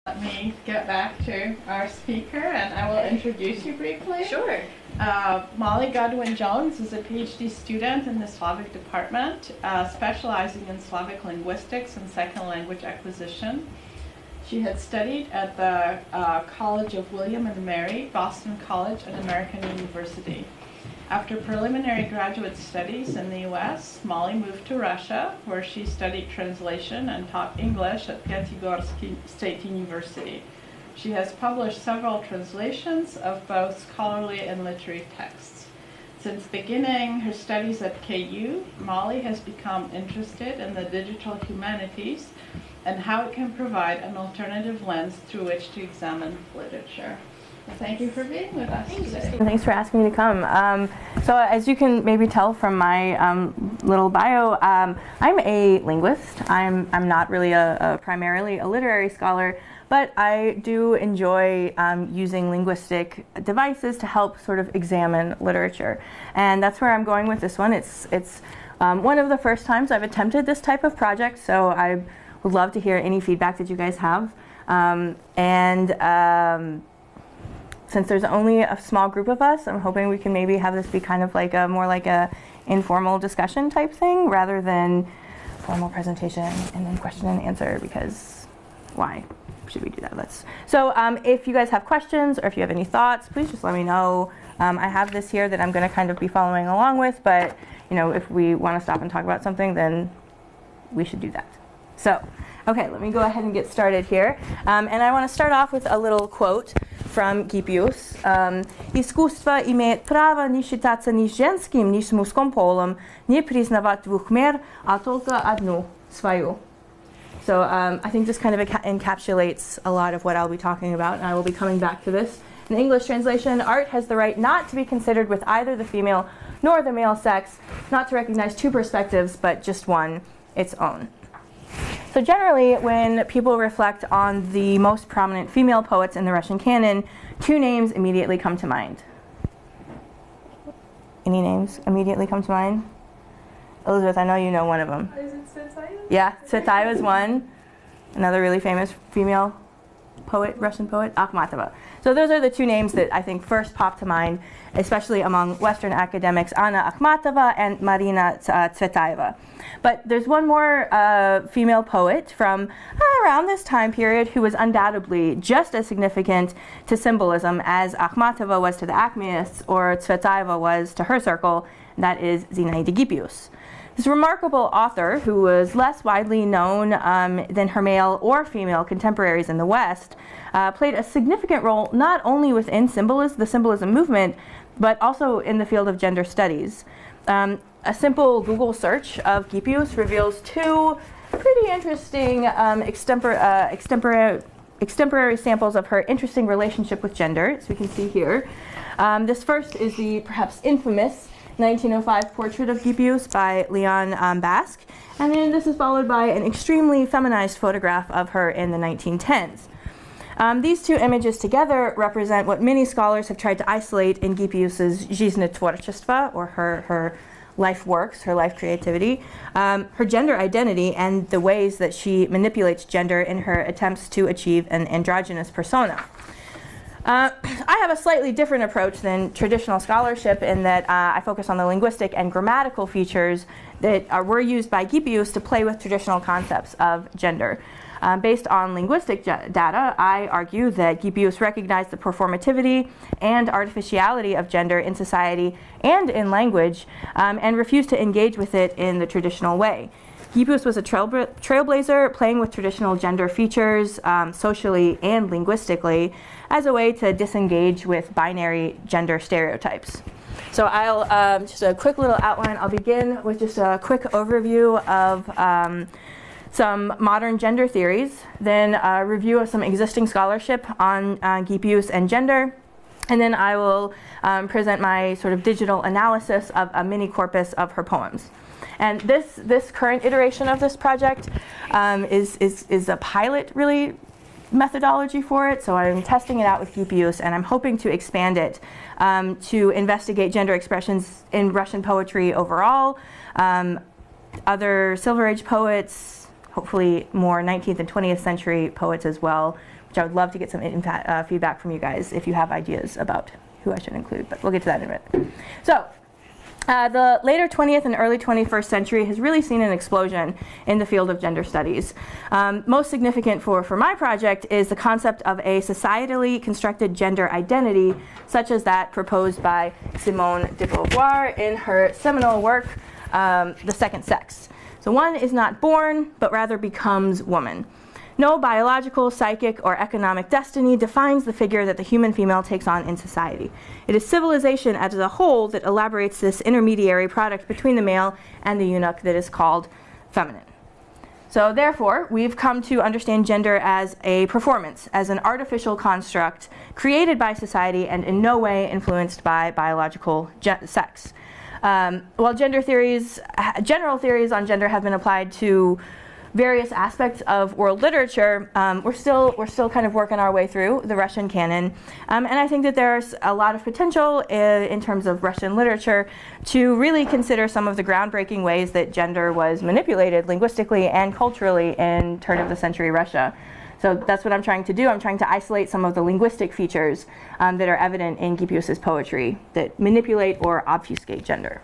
Let me get back to our speaker and I will introduce you briefly. Sure. Molly Godwin-Jones is a PhD student in the Slavic department, specializing in Slavic linguistics and second language acquisition. She had studied at the College of William and Mary, Boston College, and American University. After preliminary graduate studies in the US, Molly moved to Russia, where she studied translation and taught English at Pyatigorsk State University. She has published several translations of both scholarly and literary texts. Since beginning her studies at KU, Molly has become interested in the digital humanities and how it can provide an alternative lens through which to examine literature. Well, thank you for being with us today. Thanks for asking me to come. So as you can maybe tell from my little bio, I'm a linguist. I'm not really primarily a literary scholar, but I do enjoy using linguistic devices to help sort of examine literature. And that's where I'm going with this one. It's one of the first times I've attempted this type of project, so I would love to hear any feedback that you guys have. Since there's only a small group of us, I'm hoping we can maybe have this be kind of like more like a informal discussion type thing rather than formal presentation and then question and answer, because why should we do that? So if you guys have questions or if you have any thoughts, please just let me know. I have this here that I'm going to kind of be following along with, but you know, if we want to stop and talk about something, then we should do that. So, okay, let me go ahead and get started here. And I want to start off with a little quote from Gippius. «Искусство имеет право не считаться ни женским, ни с мужским полом, не признавать двух мер, а только одну, свою». So I think this kind of encapsulates a lot of what I'll be talking about, and I will be coming back to this. In the English translation, art has the right not to be considered with either the female nor the male sex, not to recognize two perspectives, but just one, its own. So generally, when people reflect on the most prominent female poets in the Russian canon, two names immediately come to mind. Any names immediately come to mind? Elizabeth, I know you know one of them. Is it Tsvetaeva? Yeah, Tsvetaeva is one. Another really famous female poet, Russian poet, Akhmatova. So those are the two names that I think first pop to mind, especially among Western academics, Anna Akhmatova and Marina Tsvetaeva. But there's one more female poet from around this time period who was undoubtedly just as significant to symbolism as Akhmatova was to the Akhmeists or Tsvetaeva was to her circle, and that is Zinaida Gippius. This remarkable author, who was less widely known than her male or female contemporaries in the West, played a significant role not only within the symbolism movement, but also in the field of gender studies. A simple Google search of Gippius reveals two pretty interesting extemporary samples of her interesting relationship with gender, as we can see here. This first is the perhaps infamous 1905 portrait of Gippius by Leon Basque, and then this is followed by an extremely feminized photograph of her in the 1910s. These two images together represent what many scholars have tried to isolate in Gippius's жизненное творчество, or her life works, her life creativity, her gender identity, and the ways that she manipulates gender in her attempts to achieve an androgynous persona. I have a slightly different approach than traditional scholarship in that I focus on the linguistic and grammatical features that were used by Gippius to play with traditional concepts of gender. Based on linguistic data, I argue that Gippius recognized the performativity and artificiality of gender in society and in language, and refused to engage with it in the traditional way. Gippius was a trailblazer, playing with traditional gender features socially and linguistically as a way to disengage with binary gender stereotypes. So I'll, just a quick little outline, I'll begin with just a quick overview of some modern gender theories, then a review of some existing scholarship on Gippius and gender, and then I will present my sort of digital analysis of a mini-corpus of her poems. And this current iteration of this project is a pilot, really, methodology for it. So I'm testing it out with Gippius, and I'm hoping to expand it to investigate gender expressions in Russian poetry overall, other Silver Age poets, hopefully more 19th and 20th century poets as well, which I would love to get some feedback from you guys if you have ideas about who I should include, but we'll get to that in a minute. So, the later 20th and early 21st century has really seen an explosion in the field of gender studies. Most significant for my project is the concept of a societally constructed gender identity, such as that proposed by Simone de Beauvoir in her seminal work, The Second Sex. So one is not born, but rather becomes woman. No biological, psychic, or economic destiny defines the figure that the human female takes on in society. It is civilization as a whole that elaborates this intermediary product between the male and the eunuch that is called feminine. So therefore, we've come to understand gender as a performance, as an artificial construct created by society and in no way influenced by biological sex. While general theories on gender have been applied to various aspects of world literature, we're still kind of working our way through the Russian canon, and I think that there's a lot of potential in terms of Russian literature to really consider some of the groundbreaking ways that gender was manipulated linguistically and culturally in turn-of-the-century Russia. So that's what I'm trying to do. I'm trying to isolate some of the linguistic features that are evident in Gippius's poetry that manipulate or obfuscate gender.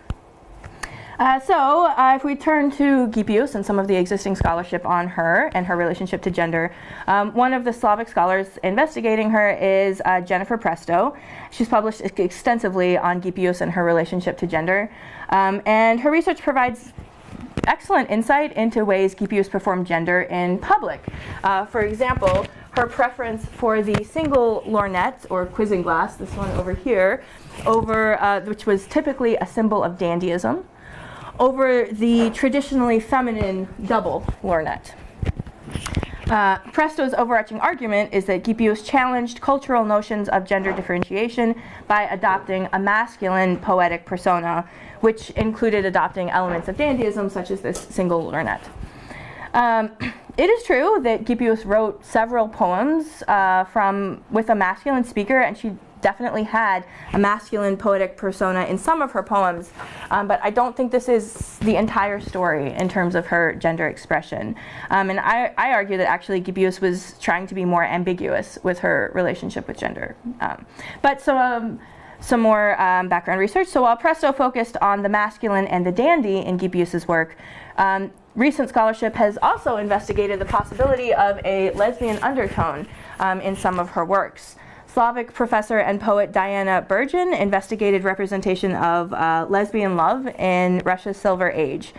If we turn to Gippius and some of the existing scholarship on her and her relationship to gender, one of the Slavic scholars investigating her is Jennifer Presto. She's published extensively on Gippius and her relationship to gender, and her research provides excellent insight into ways Gippius performed gender in public. For example, her preference for the single lorgnette or quizzing glass, this one over here, which was typically a symbol of dandyism, over the traditionally feminine double lorgnette. Presto's overarching argument is that Gippius challenged cultural notions of gender differentiation by adopting a masculine poetic persona, which included adopting elements of dandyism, such as this single lorgnette. It is true that Gippius wrote several poems with a masculine speaker, and she definitely had a masculine poetic persona in some of her poems, but I don't think this is the entire story in terms of her gender expression. And I argue that actually Gippius was trying to be more ambiguous with her relationship with gender. But some more background research. So while Presto focused on the masculine and the dandy in Gippius's work, recent scholarship has also investigated the possibility of a lesbian undertone in some of her works. Slavic professor and poet Diana Burgin investigated representation of lesbian love in Russia's Silver Age.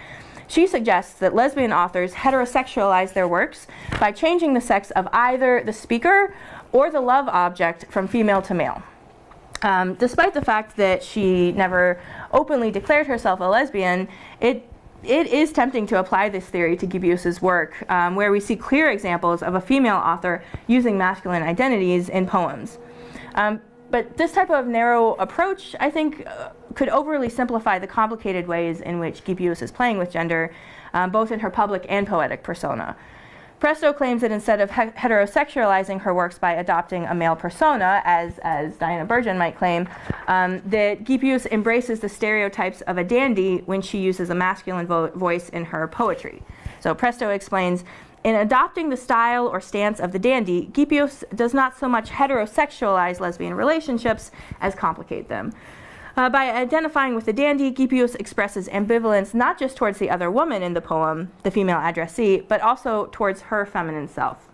She suggests that lesbian authors heterosexualize their works by changing the sex of either the speaker or the love object from female to male. Despite the fact that she never openly declared herself a lesbian, it is tempting to apply this theory to Gippius's work, where we see clear examples of a female author using masculine identities in poems. But this type of narrow approach, I think, could overly simplify the complicated ways in which Gippius is playing with gender, both in her public and poetic persona. Presto claims that instead of heterosexualizing her works by adopting a male persona, as Diana Burgin might claim, that Gippius embraces the stereotypes of a dandy when she uses a masculine voice in her poetry. So Presto explains, in adopting the style or stance of the dandy, Gippius does not so much heterosexualize lesbian relationships as complicate them. By identifying with the dandy, Gippius expresses ambivalence not just towards the other woman in the poem, the female addressee, but also towards her feminine self.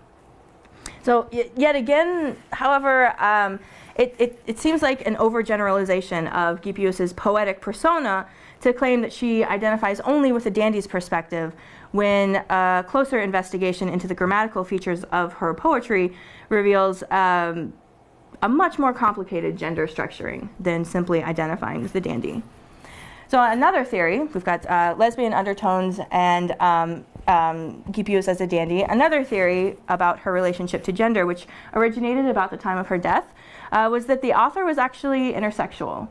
So yet again, however, it seems like an overgeneralization of Gippius's poetic persona to claim that she identifies only with the dandy's perspective, when a closer investigation into the grammatical features of her poetry reveals a much more complicated gender structuring than simply identifying with the dandy. So another theory, we've got lesbian undertones and Gippius as a dandy. Another theory about her relationship to gender, which originated about the time of her death, was that the author was actually intersexual.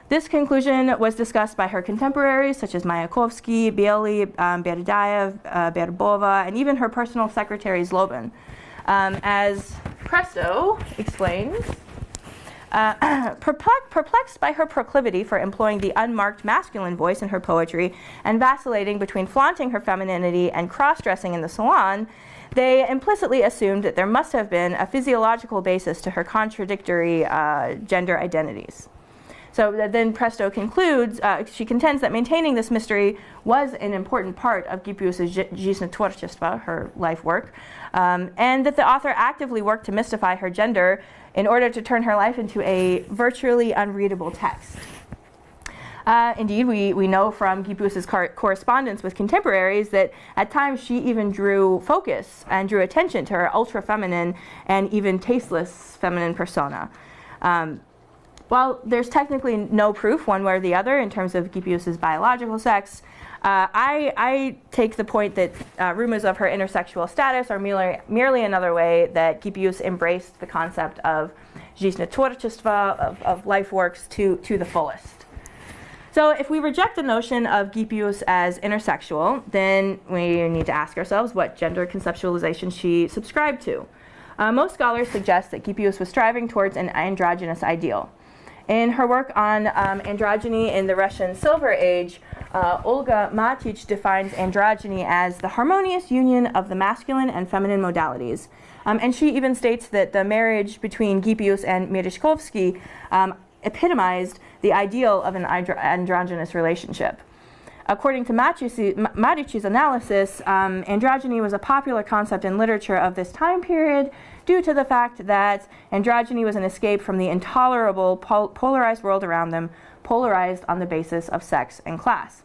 This conclusion was discussed by her contemporaries, such as Mayakovsky, Biely, Berdayev, Berbova, and even her personal secretary, Zlobin. As Presto explains, perplexed by her proclivity for employing the unmarked masculine voice in her poetry and vacillating between flaunting her femininity and cross-dressing in the salon, they implicitly assumed that there must have been a physiological basis to her contradictory gender identities. So then Presto concludes, she contends that maintaining this mystery was an important part of Gippius's жизнь творчества, her life work, and that the author actively worked to mystify her gender in order to turn her life into a virtually unreadable text. Indeed, we know from Gippius's correspondence with contemporaries that at times she even drew focus and drew attention to her ultra-feminine and even tasteless feminine persona. While there's technically no proof one way or the other in terms of Gippius's biological sex, I take the point that rumors of her intersexual status are merely another way that Gippius embraced the concept of жизнь творчества, of life works, to the fullest. So if we reject the notion of Gippius as intersexual, then we need to ask ourselves what gender conceptualization she subscribed to. Most scholars suggest that Gippius was striving towards an androgynous ideal. In her work on androgyny in the Russian Silver Age, Olga Matic defines androgyny as the harmonious union of the masculine and feminine modalities. And she even states that the marriage between Gippius and Merezhkovsky epitomized the ideal of an androgynous relationship. According to Matic's analysis, androgyny was a popular concept in literature of this time period due to the fact that androgyny was an escape from the intolerable polarized world around them, polarized on the basis of sex and class.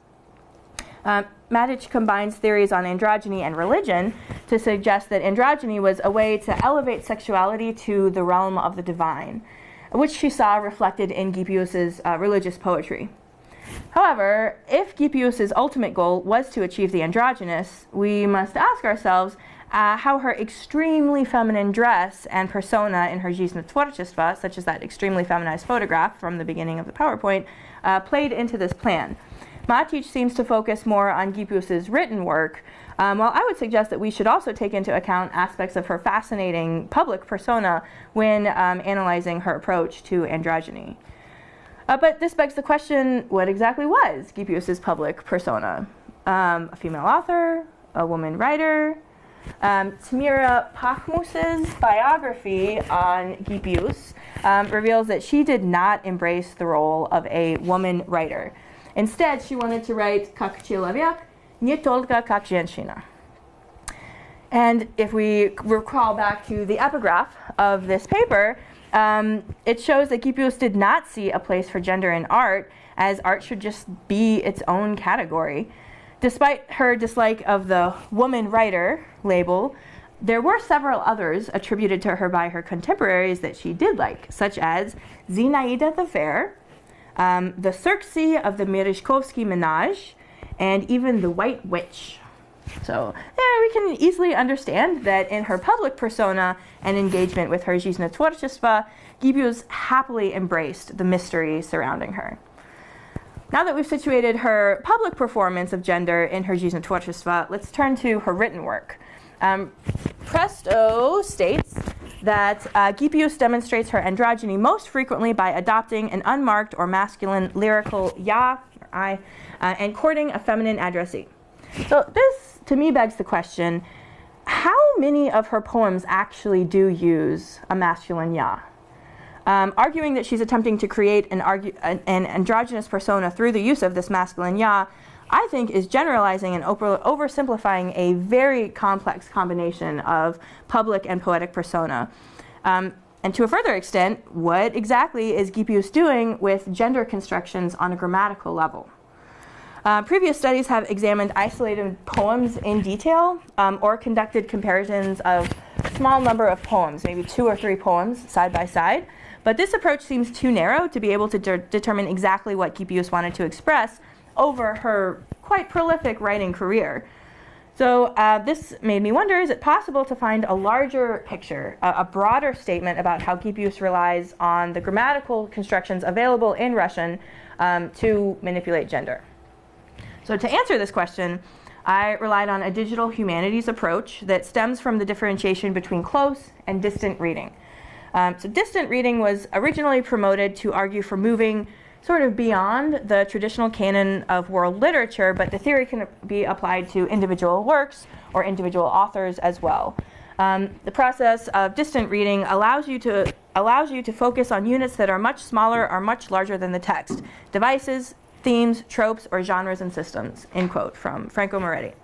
Matic combines theories on androgyny and religion to suggest that androgyny was a way to elevate sexuality to the realm of the divine, which she saw reflected in Gippius's religious poetry. However, if Gippius's ultimate goal was to achieve the androgynous, we must ask ourselves how her extremely feminine dress and persona in her жизнь творчества, such as that extremely feminized photograph from the beginning of the PowerPoint, played into this plan. Matic seems to focus more on Gippius's written work, while I would suggest that we should also take into account aspects of her fascinating public persona when analyzing her approach to androgyny. But this begs the question, what exactly was Gippius's public persona? A female author? A woman writer? Tamira Pakhmus's biography on Gippius reveals that she did not embrace the role of a woman writer. Instead, she wanted to write как человек, не только как женщина. And if we recall back to the epigraph of this paper, it shows that Gippius did not see a place for gender in art, as art should just be its own category. Despite her dislike of the woman writer label, there were several others attributed to her by her contemporaries that she did like, such as Zinaida the Fair, the Circe of the Merezhkovsky Menage, and even the White Witch. So we can easily understand that in her public persona and engagement with her жизнь творчества, Gippius happily embraced the mystery surrounding her. Now that we've situated her public performance of gender in her жизнь творчества, let's turn to her written work. Presto states that Gippius demonstrates her androgyny most frequently by adopting an unmarked or masculine lyrical ya, or I, and courting a feminine addressee. So this, to me, begs the question, how many of her poems actually do use a masculine ya? Arguing that she's attempting to create an androgynous persona through the use of this masculine ya, I think, is generalizing and oversimplifying a very complex combination of public and poetic persona. And to a further extent, what exactly is Gippius doing with gender constructions on a grammatical level? Previous studies have examined isolated poems in detail or conducted comparisons of a small number of poems, maybe 2 or 3 poems side by side. But this approach seems too narrow to be able to determine exactly what Gippius wanted to express over her quite prolific writing career. So this made me wonder, is it possible to find a larger picture, a broader statement about how Gippius relies on the grammatical constructions available in Russian to manipulate gender? So to answer this question, I relied on a digital humanities approach that stems from the differentiation between close and distant reading. So distant reading was originally promoted to argue for moving sort of beyond the traditional canon of world literature, but the theory can be applied to individual works or individual authors as well. The process of distant reading allows you to focus on units that are much smaller or much larger than the text: devices, themes, tropes, or genres and systems, end quote, from Franco Moretti.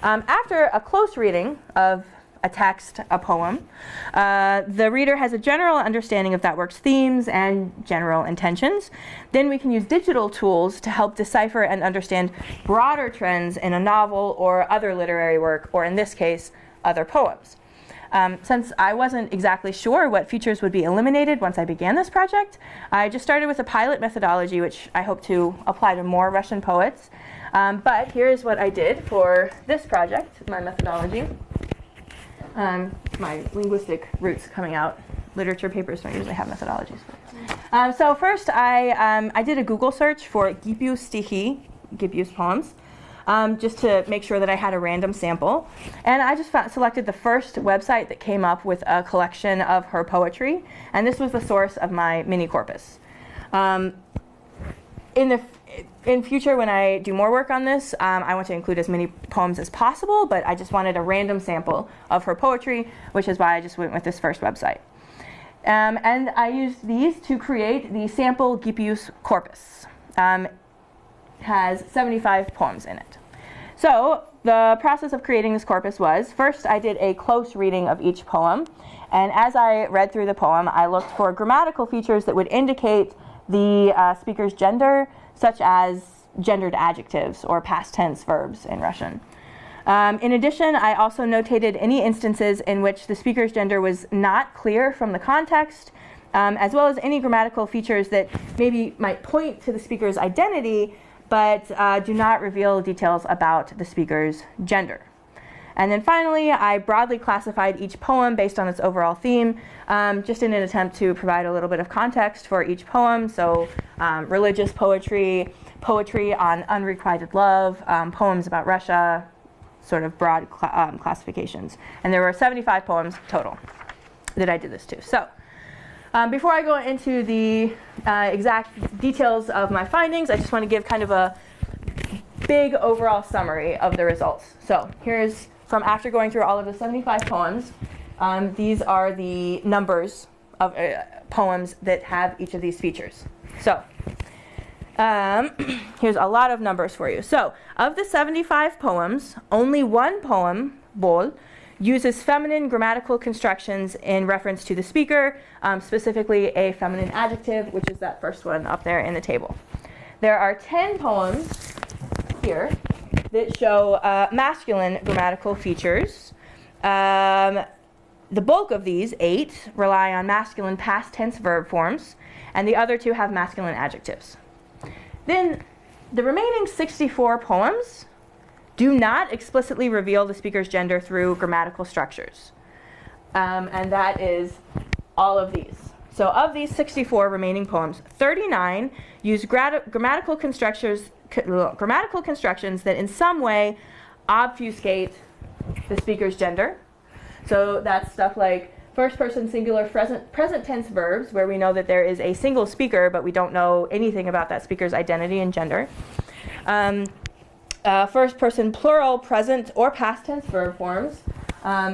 After a close reading of a text, a poem, the reader has a general understanding of that work's themes and general intentions. Then we can use digital tools to help decipher and understand broader trends in a novel or other literary work, or in this case, other poems. Since I wasn't exactly sure what features would be eliminated once I began this project, I just started with a pilot methodology, which I hope to apply to more Russian poets. But here's what I did for this project, my methodology. My linguistic roots coming out. Literature papers don't usually have methodologies. So first, I did a Google search for Gippius stichi, Gippius poems, just to make sure that I had a random sample. And I just selected the first website that came up with a collection of her poetry, and this was the source of my mini-corpus. In future, when I do more work on this, I want to include as many poems as possible, but I just wanted a random sample of her poetry, which is why I just went with this first website. And I used these to create the sample Gippius corpus. Has 75 poems in it. So the process of creating this corpus was, first I did a close reading of each poem, and as I read through the poem, I looked for grammatical features that would indicate the speaker's gender, such as gendered adjectives or past tense verbs in Russian. In addition, I also notated any instances in which the speaker's gender was not clear from the context, as well as any grammatical features that maybe might point to the speaker's identity, but do not reveal details about the speaker's gender. And then finally, I broadly classified each poem based on its overall theme, just in an attempt to provide a little bit of context for each poem. So religious poetry, poetry on unrequited love, poems about Russia, sort of broad classifications. And there were 75 poems total that I did this to. So before I go into the exact details of my findings, I just want to give kind of a big overall summary of the results. So here's from after going through all of the 75 poems. These are the numbers of poems that have each of these features. So here's a lot of numbers for you. So of the 75 poems, only one poem, Bol, uses feminine grammatical constructions in reference to the speaker, specifically a feminine adjective, which is that first one up there in the table. There are 10 poems here that show masculine grammatical features. The bulk of these, 8, rely on masculine past tense verb forms, and the other 2 have masculine adjectives. Then the remaining 64 poems do not explicitly reveal the speaker's gender through grammatical structures. And that is all of these. So of these 64 remaining poems, 39 use grammatical constructions that in some way obfuscate the speaker's gender. So that's stuff like first person singular present tense verbs, where we know that there is a single speaker, but we don't know anything about that speaker's identity and gender. First person plural present or past tense verb forms.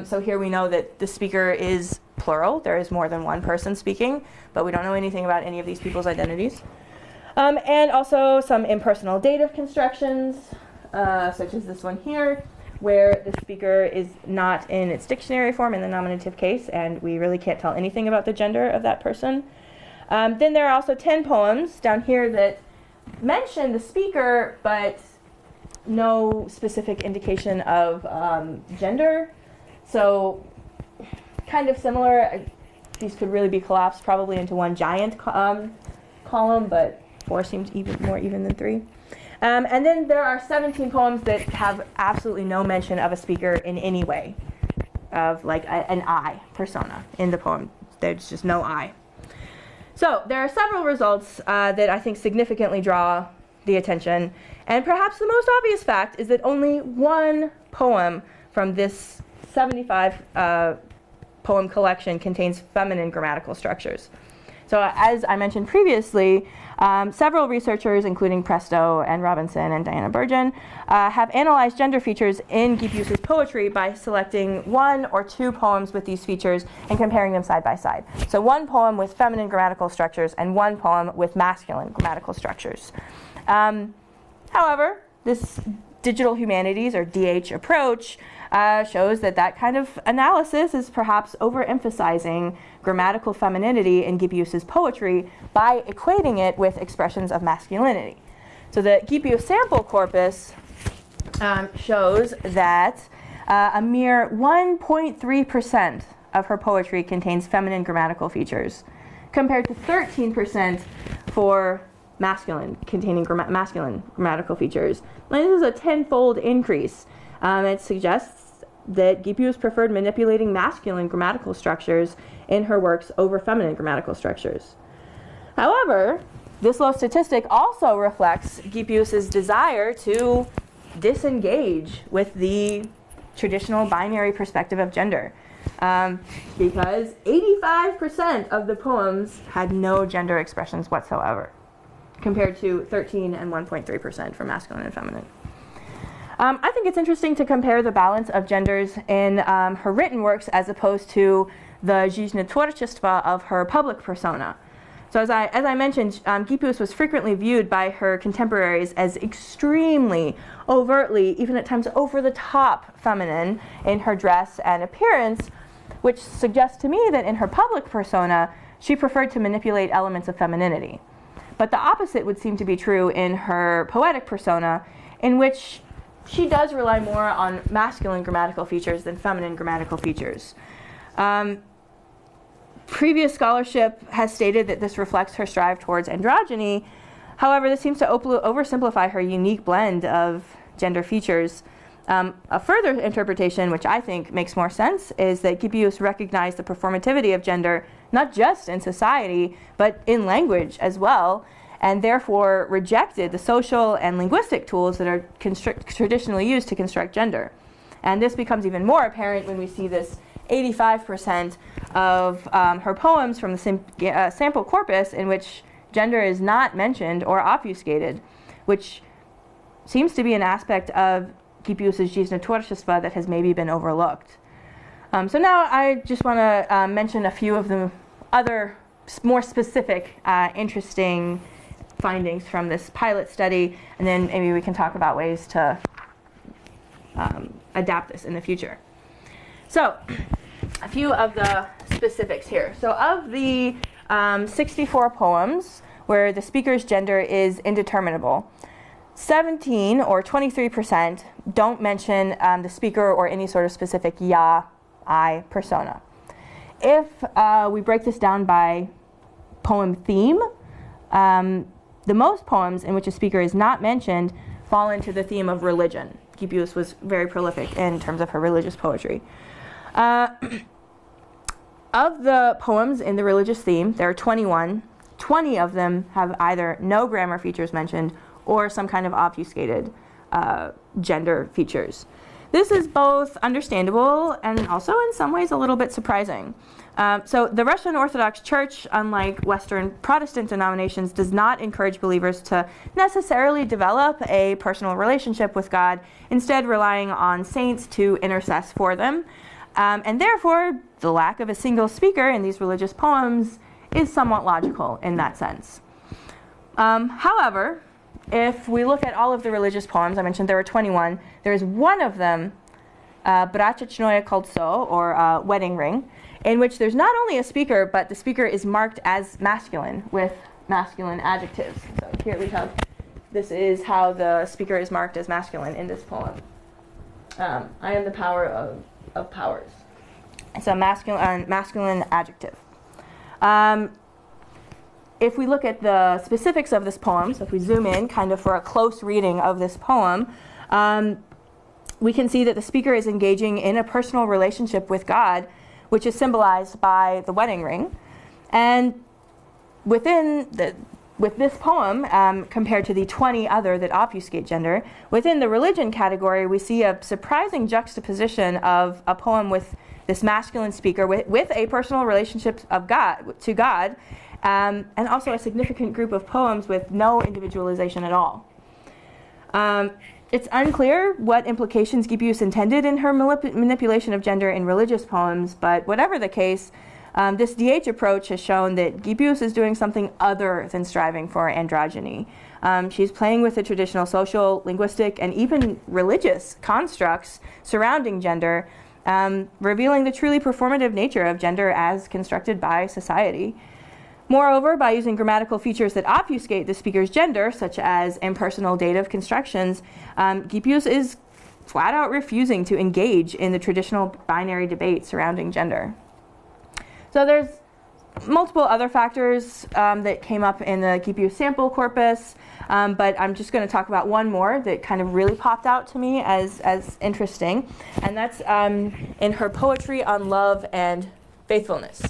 So here we know that the speaker is plural. There is more than one person speaking, but we don't know anything about any of these people's identities. And also some impersonal dative constructions, such as this one here, where the speaker is not in its dictionary form in the nominative case, and we really can't tell anything about the gender of that person. Then there are also 10 poems down here that mention the speaker, but no specific indication of gender. So kind of similar. These could really be collapsed probably into one giant column, but 4 seems more even than 3. And then there are 17 poems that have absolutely no mention of a speaker in any way, of like an I persona in the poem. There's just no I. So there are several results that I think significantly draw the attention. And perhaps the most obvious fact is that only one poem from this 75 poem collection contains feminine grammatical structures. So as I mentioned previously, several researchers, including Presto and Robinson and Diana Burgeon, have analyzed gender features in Gippius's poetry by selecting one or two poems with these features and comparing them side by side. So one poem with feminine grammatical structures and one poem with masculine grammatical structures. However, this digital humanities, or DH approach, shows that kind of analysis is perhaps overemphasizing grammatical femininity in Gippius's poetry by equating it with expressions of masculinity. So the Gippius sample corpus shows that a mere 1.3% of her poetry contains feminine grammatical features, compared to 13% for masculine, containing masculine grammatical features. And this is a tenfold increase. It suggests that Gippius preferred manipulating masculine grammatical structures in her works over feminine grammatical structures. However, this low statistic also reflects Gippius's desire to disengage with the traditional binary perspective of gender, because 85% of the poems had no gender expressions whatsoever, compared to 13 and 1.3% for masculine and feminine. I think it's interesting to compare the balance of genders in her written works as opposed to the жизнетворчество of her public persona. So as I mentioned, Gippius was frequently viewed by her contemporaries as extremely, overtly, even at times over the top feminine in her dress and appearance, which suggests to me that in her public persona, she preferred to manipulate elements of femininity. But the opposite would seem to be true in her poetic persona, in which she does rely more on masculine grammatical features than feminine grammatical features. Previous scholarship has stated that this reflects her strive towards androgyny. However, this seems to oversimplify her unique blend of gender features. A further interpretation, which I think makes more sense, is that Gippius recognized the performativity of gender not just in society, but in language as well, and therefore rejected the social and linguistic tools that are traditionally used to construct gender. And this becomes even more apparent when we see this 85% of her poems from the sample corpus in which gender is not mentioned or obfuscated, which seems to be an aspect of Gippius's жизнетворчество that has maybe been overlooked. So now I just want to mention a few of the other more specific, interesting findings from this pilot study, and then maybe we can talk about ways to adapt this in the future. So, a few of the specifics here. So of the 64 poems where the speaker's gender is indeterminable, 17 or 23% don't mention the speaker or any sort of specific I persona. If we break this down by poem theme, the most poems in which a speaker is not mentioned fall into the theme of religion. Gippius was very prolific in terms of her religious poetry. Of the poems in the religious theme, there are 21. 20 of them have either no grammar features mentioned or some kind of obfuscated gender features. This is both understandable and also in some ways a little bit surprising. So the Russian Orthodox Church, unlike Western Protestant denominations, does not encourage believers to necessarily develop a personal relationship with God, instead relying on saints to intercess for them. And therefore, the lack of a single speaker in these religious poems is somewhat logical in that sense. However, if we look at all of the religious poems, I mentioned there were 21, there is one of them, Brachechnoye Koltso, or Wedding Ring, in which there's not only a speaker, but the speaker is marked as masculine with masculine adjectives. So here we have, this is how the speaker is marked as masculine in this poem. I am the power of powers. It's a masculine adjective. If we look at the specifics of this poem, so if we zoom in kind of for a close reading of this poem, we can see that the speaker is engaging in a personal relationship with God, which is symbolized by the wedding ring. And with this poem, compared to the 20 other that obfuscate gender, within the religion category, we see a surprising juxtaposition of a poem with this masculine speaker with a personal relationship to God, and also a significant group of poems with no individualization at all. It's unclear what implications Gippius intended in her manipulation of gender in religious poems, but whatever the case, this DH approach has shown that Gippius is doing something other than striving for androgyny. She's playing with the traditional social, linguistic, and even religious constructs surrounding gender, revealing the truly performative nature of gender as constructed by society. Moreover, by using grammatical features that obfuscate the speaker's gender, such as impersonal dative constructions, Gippius is flat out refusing to engage in the traditional binary debate surrounding gender. So there's multiple other factors that came up in the Gippius sample corpus, but I'm just going to talk about one more that kind of really popped out to me as interesting, and that's in her poetry on love and faithfulness.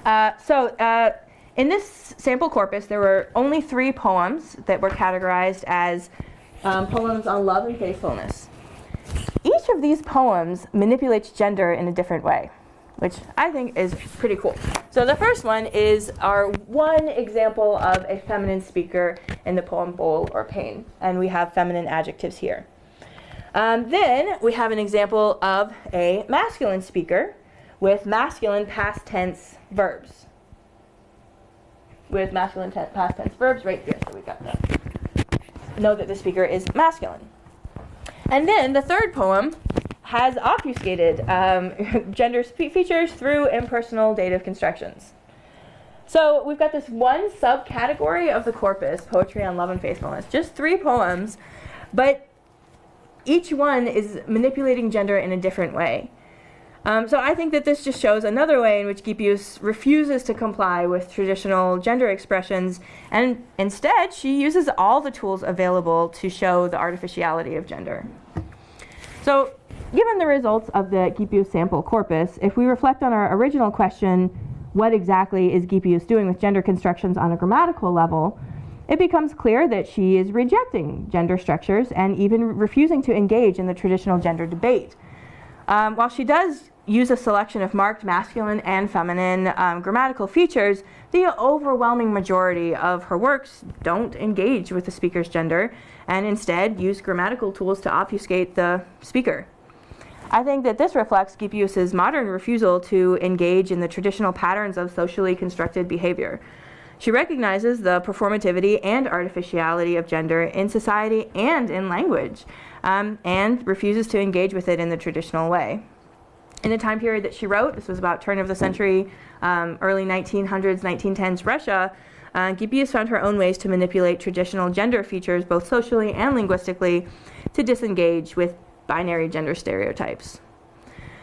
In this sample corpus, there were only 3 poems that were categorized as poems on love and faithfulness. Each of these poems manipulates gender in a different way, which I think is pretty cool. So the first one is our one example of a feminine speaker in the poem Bowl or Pain, and we have feminine adjectives here. Then we have an example of a masculine speaker with masculine past tense verbs. With masculine past tense verbs right here, so we got that. Know that the speaker is masculine. And then the third poem has obfuscated gender features through impersonal dative constructions. So we've got this one subcategory of the corpus, poetry on love and faithfulness, just 3 poems, but each one is manipulating gender in a different way. So I think that this just shows another way in which Gippius refuses to comply with traditional gender expressions, and instead she uses all the tools available to show the artificiality of gender. So given the results of the Gippius sample corpus, if we reflect on our original question, what exactly is Gippius doing with gender constructions on a grammatical level, it becomes clear that she is rejecting gender structures and even refusing to engage in the traditional gender debate. While she does use a selection of marked masculine and feminine grammatical features, the overwhelming majority of her works don't engage with the speaker's gender and instead use grammatical tools to obfuscate the speaker. I think that this reflects Gippius's modern refusal to engage in the traditional patterns of socially constructed behavior. She recognizes the performativity and artificiality of gender in society and in language, and refuses to engage with it in the traditional way. In the time period that she wrote, this was about turn of the century, early 1900s, 1910s Russia, Gippius found her own ways to manipulate traditional gender features, both socially and linguistically, to disengage with binary gender stereotypes.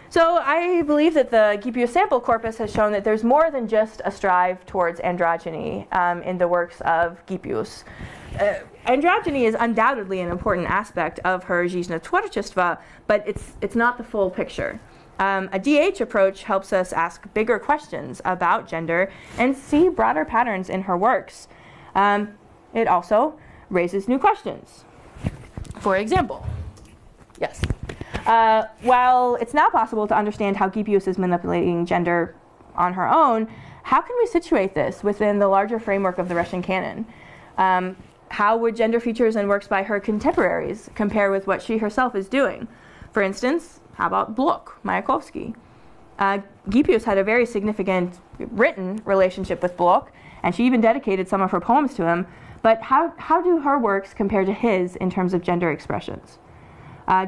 So I believe that the Gippius sample corpus has shown that there's more than just a strive towards androgyny in the works of Gippius. Androgyny is undoubtedly an important aspect of her Жизнь творчества, but it's not the full picture. A DH approach helps us ask bigger questions about gender and see broader patterns in her works. It also raises new questions. For example, yes. While it's now possible to understand how Gippius is manipulating gender on her own, how can we situate this within the larger framework of the Russian canon? How would gender features and works by her contemporaries compare with what she herself is doing? For instance, how about Blok, Mayakovsky? Gippius had a very significant written relationship with Blok, and she even dedicated some of her poems to him, but how do her works compare to his in terms of gender expressions?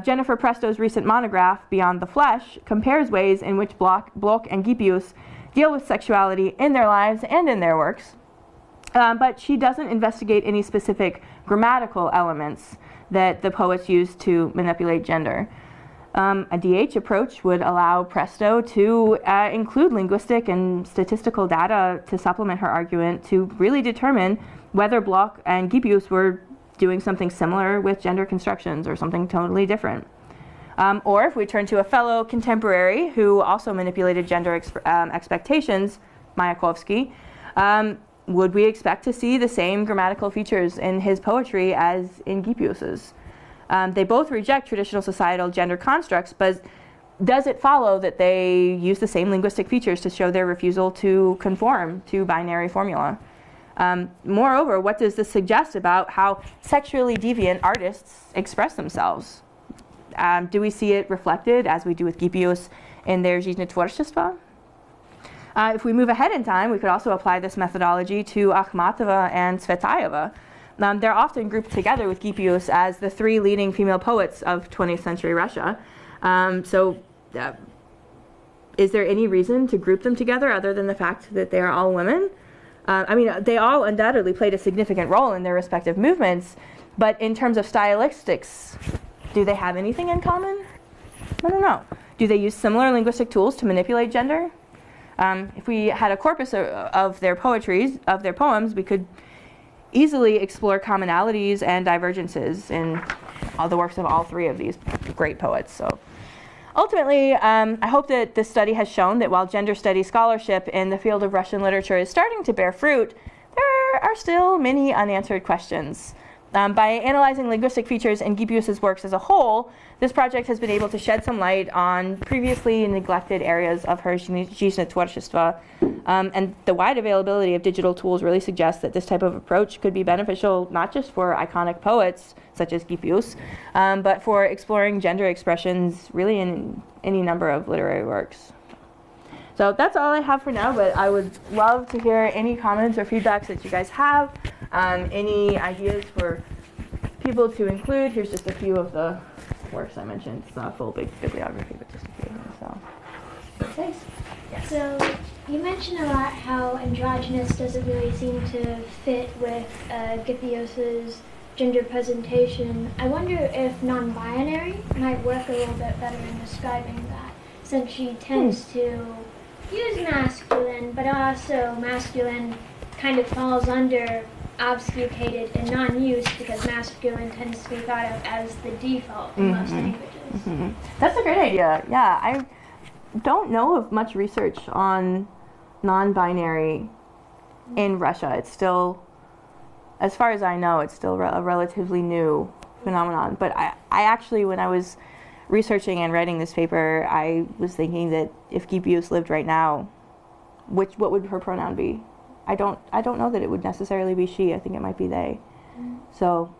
Jennifer Presto's recent monograph, Beyond the Flesh, compares ways in which Blok and Gippius deal with sexuality in their lives and in their works, but she doesn't investigate any specific grammatical elements that the poets use to manipulate gender. A DH approach would allow Presto to include linguistic and statistical data to supplement her argument to really determine whether Blok and Gippius were doing something similar with gender constructions or something totally different. Or if we turn to a fellow contemporary who also manipulated gender expectations, Mayakovsky, would we expect to see the same grammatical features in his poetry as in Gippius's? They both reject traditional societal gender constructs, but does it follow that they use the same linguistic features to show their refusal to conform to binary formula? Moreover, what does this suggest about how sexually deviant artists express themselves? Do we see it reflected, as we do with Gippius, in their жизнь творчества? If we move ahead in time, we could also apply this methodology to Akhmatova and Tsvetaeva. They're often grouped together with Gippius as the three leading female poets of 20th century Russia. Is there any reason to group them together other than the fact that they are all women? I mean, they all undoubtedly played a significant role in their respective movements, but in terms of stylistics, do they have anything in common? I don't know. Do they use similar linguistic tools to manipulate gender? If we had a corpus of their poems, we could easily explore commonalities and divergences in all the works of all three of these great poets. So ultimately, I hope that this study has shown that while gender studies scholarship in the field of Russian literature is starting to bear fruit, there are still many unanswered questions. By analyzing linguistic features in Gippius's works as a whole, this project has been able to shed some light on previously neglected areas of her жизнь творчества, and the wide availability of digital tools really suggests that this type of approach could be beneficial not just for iconic poets such as Gippius, but for exploring gender expressions really in any number of literary works. So that's all I have for now, but I would love to hear any comments or feedbacks that you guys have, any ideas for people to include. Here's just a few of the works I mentioned. It's not a full big bibliography, but just a few of them. So, thanks. Yes. So you mentioned a lot how androgynous doesn't really seem to fit with Gippius's gender presentation. I wonder if non-binary might work a little bit better in describing that, since she tends to use masculine, but also masculine kind of falls under obfuscated and non-use because masculine tends to be thought of as the default in most languages. That's a great idea. Yeah, I don't know of much research on non-binary in Russia. It's still, as far as I know, it's still a relatively new phenomenon. But I actually, when I was researching and writing this paper, I was thinking that if Gippius lived right now, what would her pronoun be? I don't know that it would necessarily be she. I think it might be they. So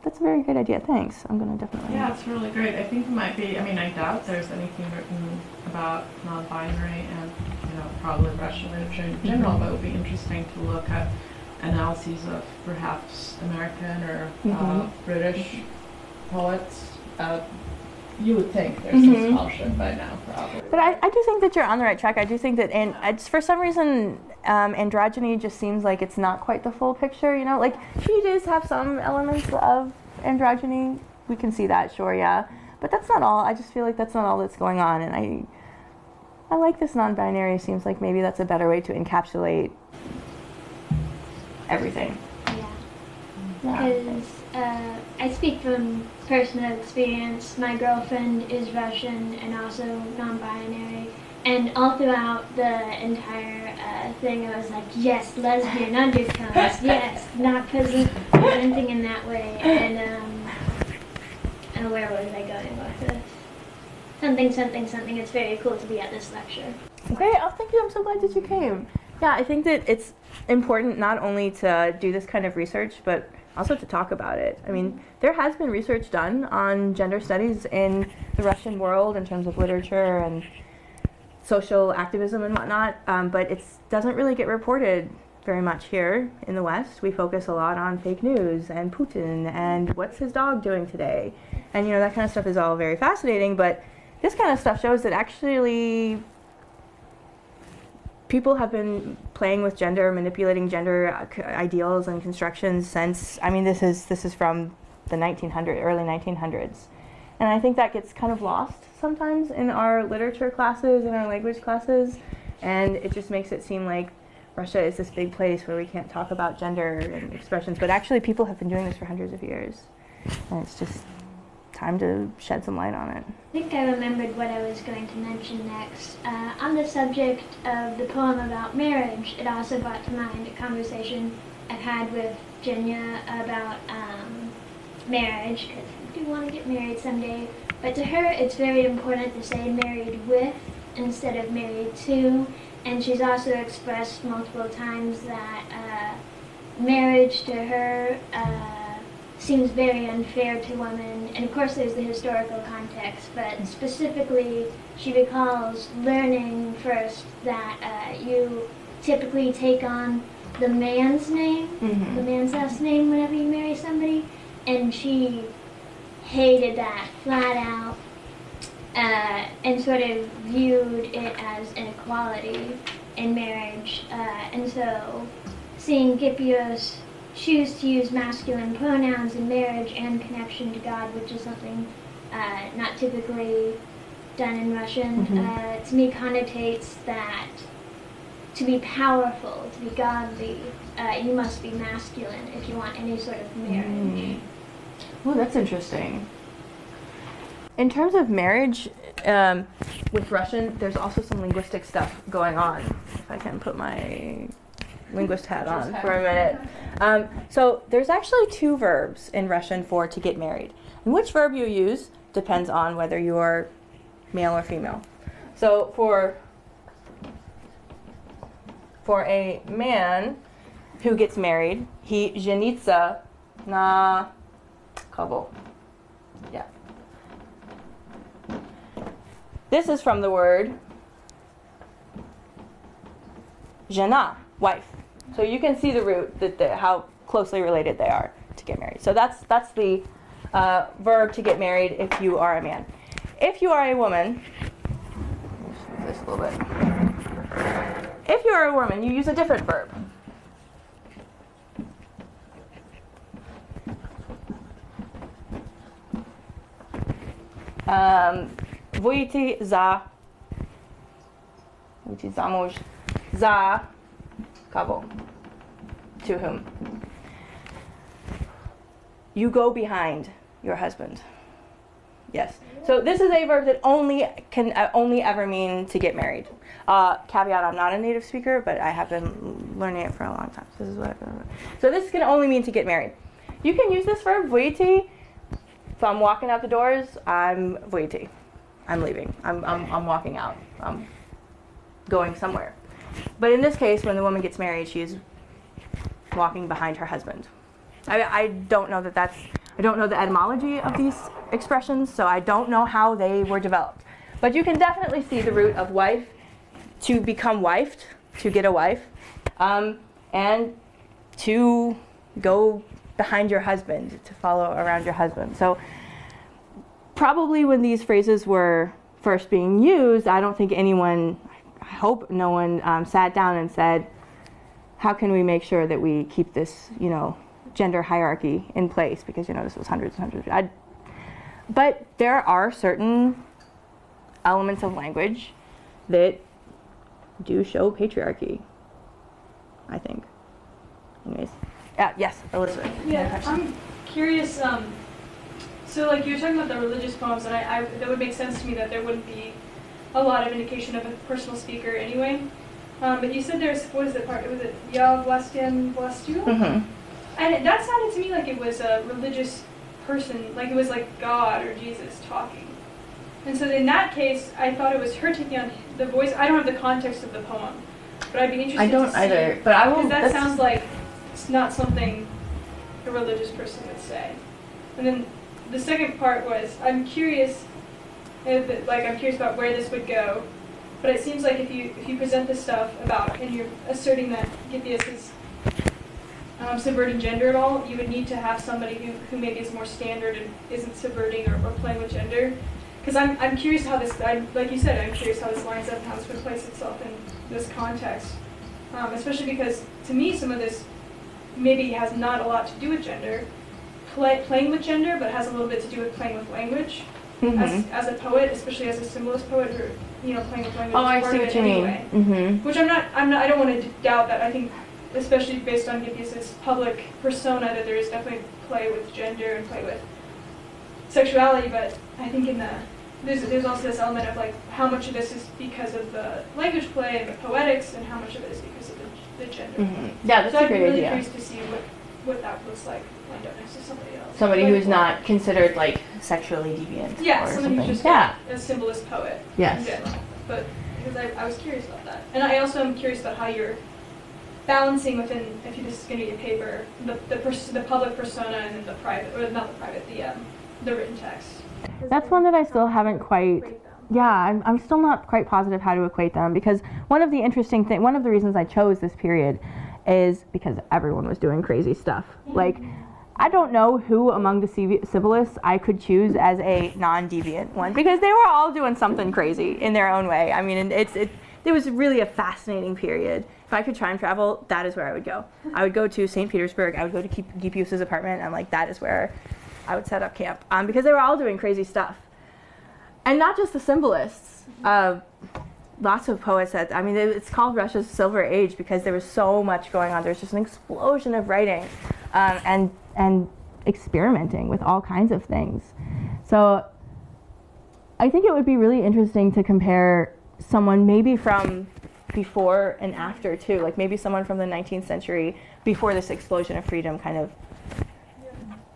that's a very good idea. Thanks. I'm going to definitely. Yeah, it's really great. I think it might be. I mean, I doubt there's anything written about non-binary and probably Russian literature in general, but it would be interesting to look at analyses of perhaps American or British poets. You would think there's some scholarship by now, probably. But I do think that you're on the right track. I do think that, and it's, for some reason, androgyny just seems like it's not quite the full picture. Like she does have some elements of androgyny. We can see that, sure, yeah. But that's not all. I just feel like that's not all that's going on, and I like this non-binary. Seems like maybe that's a better way to encapsulate everything. Because I speak from personal experience. My girlfriend is Russian and also non-binary, and all throughout the entire thing I was like, yes, lesbian undertones, yes, not presenting in that way. And where was I going with this? Something. It's very cool to be at this lecture. Great. Oh, thank you. I'm so glad that you came. Yeah, I think that it's important not only to do this kind of research, but also to talk about it. I mean, there has been research done on gender studies in the Russian world in terms of literature and social activism and whatnot, but it doesn't really get reported very much here in the West. We focus a lot on fake news and Putin and what's his dog doing today. And that kind of stuff is all very fascinating, but this kind of stuff shows that actually people have been playing with gender, manipulating gender ideals and constructions since, this is from the early 1900s. And I think that gets kind of lost sometimes in our literature classes and our language classes, and it just makes it seem like Russia is this big place where we can't talk about gender and expressions, but actually people have been doing this for hundreds of years, and it's just time to shed some light on it. I think I remembered what I was going to mention next. On the subject of the poem about marriage, it also brought to mind a conversation I've had with Jenya about marriage, because I do want to get married someday. But to her, it's very important to say married with instead of married to. And she's also expressed multiple times that marriage to her seems very unfair to women. And of course there's the historical context, but specifically she recalls learning first that you typically take on the man's name, the man's last name whenever you marry somebody, and she hated that flat out and sort of viewed it as inequality in marriage. And so seeing Gippius choose to use masculine pronouns in marriage and connection to God, which is something not typically done in Russian, to me connotates that to be powerful, to be godly, you must be masculine if you want any sort of marriage. Oh, that's interesting. In terms of marriage, with Russian, there's also some linguistic stuff going on. If I can put my linguist hat on for a minute. So there's actually two verbs in Russian for to get married. And which verb you use depends on whether you're male or female. So for a man who gets married, he женится на kabo. Yeah. This is from the word жена, wife. So you can see the root, how closely related they are to get married. So that's the verb to get married if you are a man. If you are a woman, this a little bit. If you are a woman, you use a different verb. Выйти замуж за кого? To whom? You go behind your husband. Yes. So this is a verb that can only ever mean to get married. Caveat: I'm not a native speaker, but I have been learning it for a long time. So this can only mean to get married. You can use this verb выйти. If I'm walking out the doors, I'm выйти. I'm leaving. I'm walking out. I'm going somewhere. But in this case, when the woman gets married, she's walking behind her husband. I don't know I don't know the etymology of these expressions, so I don't know how they were developed. But you can definitely see the root of wife, to become wifed, to get a wife, and to go behind your husband, to follow around your husband. So probably when these phrases were first being used, I don't think anyone, I hope no one sat down and said, how can we make sure that we keep this, gender hierarchy in place? Because, this was hundreds and hundreds. But there are certain elements of language that do show patriarchy, I think. Anyways. Yes, Elizabeth. Yeah, I'm curious. So, like, you were talking about the religious poems, and that would make sense to me that there wouldn't be a lot of indication of a personal speaker anyway. But you said there's, what is the part? Was it Ya Vlastien Vlastu? Mm-hmm. And that sounded to me like it was a religious person, like it was like God or Jesus talking. And so in that case, I thought it was her taking on the voice. I don't have the context of the poem, but I'd be interested to see. I don't either, but I will. Because that sounds like it's not something a religious person would say. And then the second part was, I'm curious about where this would go. But it seems like if you present this stuff about, and you're asserting that Gippius is subverting gender at all, you would need to have somebody who maybe is more standard and isn't subverting or playing with gender. Because I'm curious how this, like you said, I'm curious how this lines up and how this would place itself in this context. Especially because, to me, some of this maybe has not a lot to do with gender, playing with gender, but has a little bit to do with playing with language. Mm-hmm. As a poet, especially as a symbolist poet, or playing with language. Oh, I see what you mean. Mm-hmm. Which I don't want to doubt that. I think, especially based on Gippius's public persona, that there is definitely play with gender and play with sexuality. But I think there's also this element of like how much of this is because of the language play and the poetics, and how much of it is because of the gender. Mm-hmm. Yeah, that's so a great idea. I'm really curious to see what that looks like lined up next to somebody else. Somebody Like, who's not considered like sexually deviant. Yeah, or someone something. who's just yeah. a symbolist poet Yes. in general. But because I was curious about that. And I also am curious about how you're balancing within, if this is going to be a paper, the public persona and then the private, or not the private, the written text. That's one that I still haven't quite. Yeah, I'm still not quite positive how to equate them, because one of the reasons I chose this period is because everyone was doing crazy stuff. Like, I don't know who among the Symbolists I could choose as a non-deviant one, because they were all doing something crazy in their own way. I mean, it was really a fascinating period. If I could time travel, that is where I would go. I would go to St. Petersburg, I would go to Gippius's apartment, and like that is where I would set up camp, because they were all doing crazy stuff. And not just the Symbolists. Lots of poets that, I mean, it's called Russia's Silver Age because there was so much going on. There's just an explosion of writing and experimenting with all kinds of things. So I think it would be really interesting to compare someone maybe from before and after too, like maybe someone from the 19th century before this explosion of freedom kind of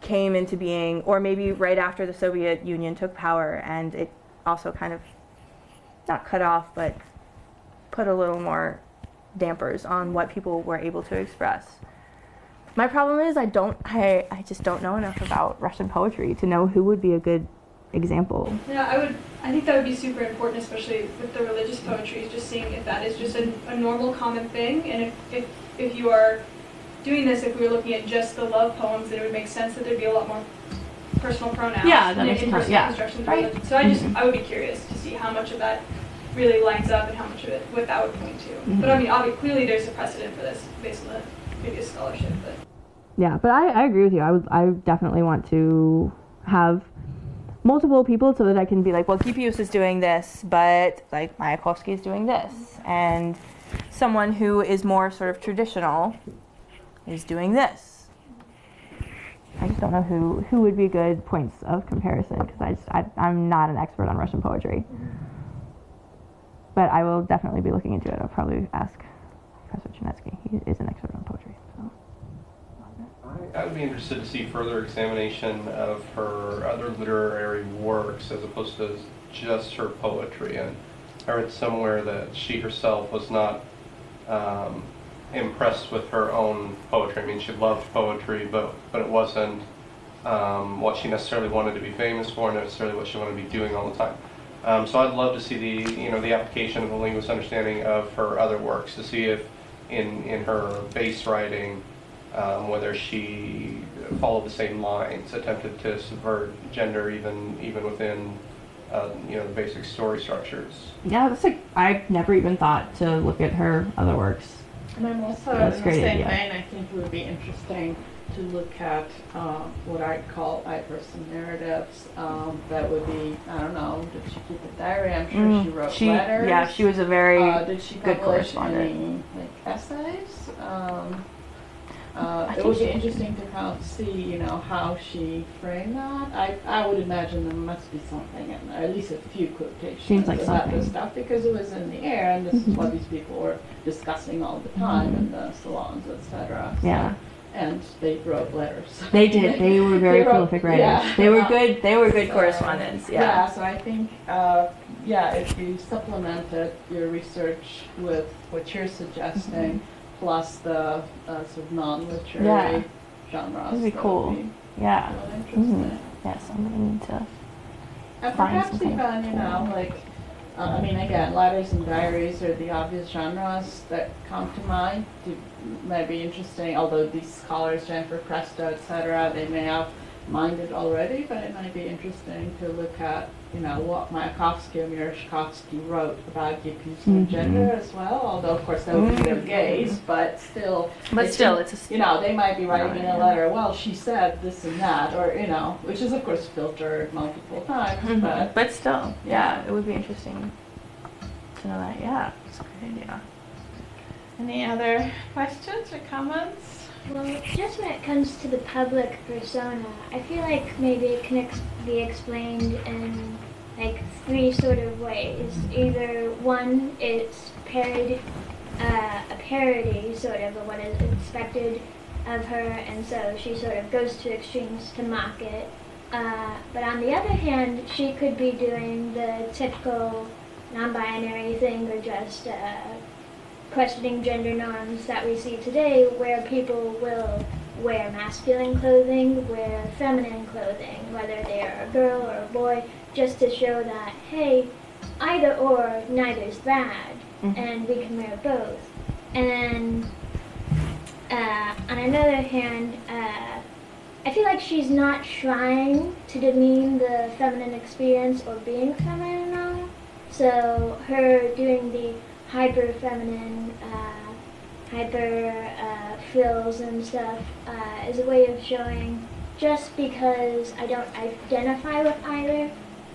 came into being, or maybe right after the Soviet Union took power and it also kind of not cut off, but put a little more dampers on what people were able to express. My problem is I just don't know enough about Russian poetry to know who would be a good example. Yeah, I think that would be super important, especially with the religious poetry, just seeing if that is just a normal, common thing, and if you are doing this, if we were looking at just the love poems, then it would make sense that there'd be a lot more personal pronouns. Yeah, that makes sense. Yeah, constructions. right. So I would be curious to see how much of that really lines up and how much of it what that would point to. Mm-hmm. But I mean, obviously, clearly there's a precedent for this based on the previous scholarship. But yeah, but I agree with you. I definitely want to have multiple people so that I can be like, well, Gippius is doing this, but like Mayakovsky is doing this, and someone who is more sort of traditional is doing this. I just don't know who would be good points of comparison, because I'm not an expert on Russian poetry. But I will definitely be looking into it. I'll probably ask Professor Chernetsky. He is an expert on poetry. So. I would be interested to see further examination of her other literary works as opposed to just her poetry. And I read somewhere that she herself was not impressed with her own poetry. I mean, she loved poetry, but it wasn't what she necessarily wanted to be famous for, necessarily what she wanted to be doing all the time. So I'd love to see the application of a linguist's understanding of her other works, to see if in her base writing, whether she followed the same lines, attempted to subvert gender even within the basic story structures. Yeah, that's like I never even thought to look at her other works. And I'm also That's in great the same idea. vein, I think it would be interesting to look at what I call I-person narratives. That would be, I don't know, did she keep a diary? I'm sure she wrote letters. Yeah, she was a very did she good publish correspondent. any essays? I It think would be she- interesting to kind of see, how she framed that. I would imagine there must be something in there, at least a few quotations Seems like about something. this stuff, because it was in the air, and this is what these people were discussing all the time in the salons, etc. Yeah. And they wrote letters. They did. They were very They wrote- prolific writers. yeah. They were good. They were good So, correspondents. Yeah, Yeah. so I think, if you supplemented your research with what you're suggesting, plus the sort of non-literary Yeah. genres, That'd be that cool. would be Yeah. really interesting. Yes, I'm gonna need to. And Find perhaps something even, again, letters and diaries are the obvious genres that come to mind. It might be interesting, although these scholars, Jennifer Presto, etc., they may have minded already, but it might be interesting to look at, what Mayakovsky or Merezhkovsky wrote about Gippius and gender as well, although of course that would be their gaze, but still. But still, it's a. They might be writing in a letter, well, she said this and that, or, which is of course filtered multiple times, But still, yeah, it would be interesting to know that. Yeah, it's a good idea. Any other questions or comments? Well, just when it comes to the public persona, I feel like maybe it can be explained in like three sort of ways. Either one, it's a parody sort of what is expected of her, and so she sort of goes to extremes to mock it. But on the other hand, she could be doing the typical non-binary thing, or just questioning gender norms that we see today, where people will wear masculine clothing, wear feminine clothing, whether they're a girl or a boy, just to show that, hey, either or, neither's bad, and we can wear both. And on another hand, I feel like she's not trying to demean the feminine experience or being feminine at all. So her doing the hyper-feminine, frills and stuff is a way of showing, just because I don't identify with either,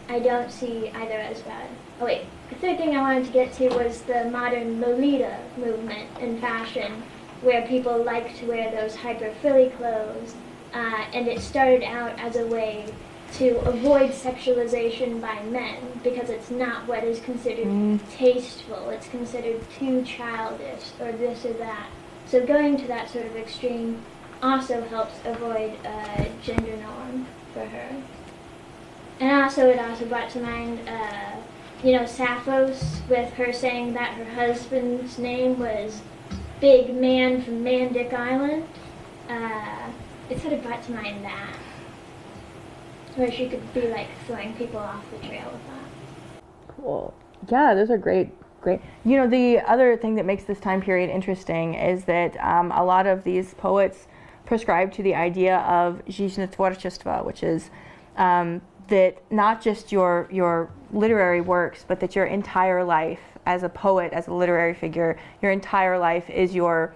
I don't see either as bad. Oh wait, the third thing I wanted to get to was the modern Lolita movement in fashion, where people like to wear those hyper-frilly clothes, and it started out as a way to avoid sexualization by men, because it's not what is considered tasteful, it's considered too childish, or this or that. So going to that sort of extreme also helps avoid a gender norm for her. And also, it also brought to mind, Sappho's, with her saying that her husband's name was Big Man from Mandic Island. It sort of brought to mind that, where she could be like throwing people off the trail with that. Cool. Yeah, those are great. The other thing that makes this time period interesting is that a lot of these poets prescribe to the idea of жизнь творчества, which is that not just your literary works, but that your entire life as a poet, as a literary figure, your entire life is your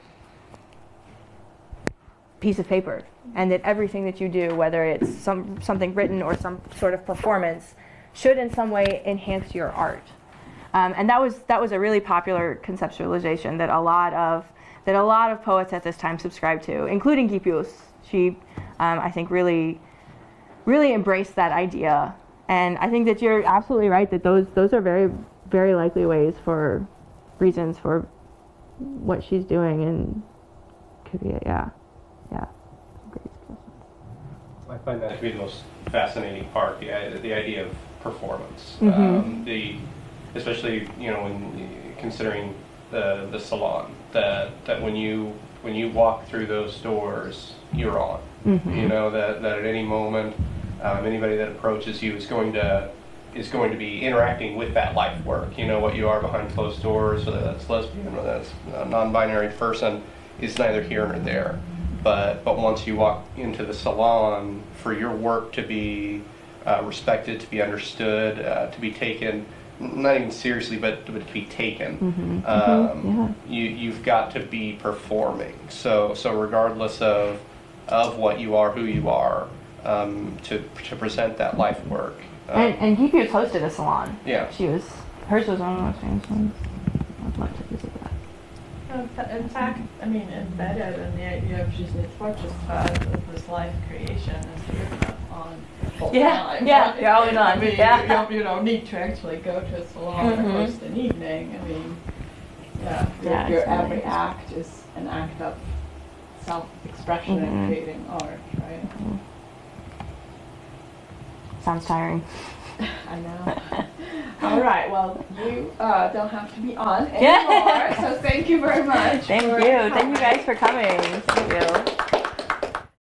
piece of paper, and that everything that you do, whether it's something written or some sort of performance, should in some way enhance your art. And that was a really popular conceptualization that a lot of poets at this time subscribed to, including Gippius. She, I think, really embraced that idea. And I think that you're absolutely right that those are very, very likely reasons for what she's doing, and could be great. I find that to be the most fascinating part, the idea of performance. Especially when considering the salon, that when you walk through those doors, you're on. That at any moment, anybody that approaches you is going to be interacting with that life work. What you are behind closed doors, whether that's lesbian, whether that's a non-binary person, is neither here nor there. But once you walk into the salon, for your work to be respected, to be understood, to be taken, not even seriously, but to be taken, you've got to be performing. So regardless of what you are, who you are, to present that life work. And Gippius hosted a salon. Yeah. Hers was one of the most famous ones. I'd love to visit that. In fact, embedded in the idea of жизнь творчества, this life creation is written on full time. Yeah, you're always on. You don't need to actually go to a salon or host an evening. Your every act is an act of self-expression and creating art, right? Sounds tiring. I know. All right, well, you don't have to be on anymore, so thank you very much. Thank you guys for coming. Thank you.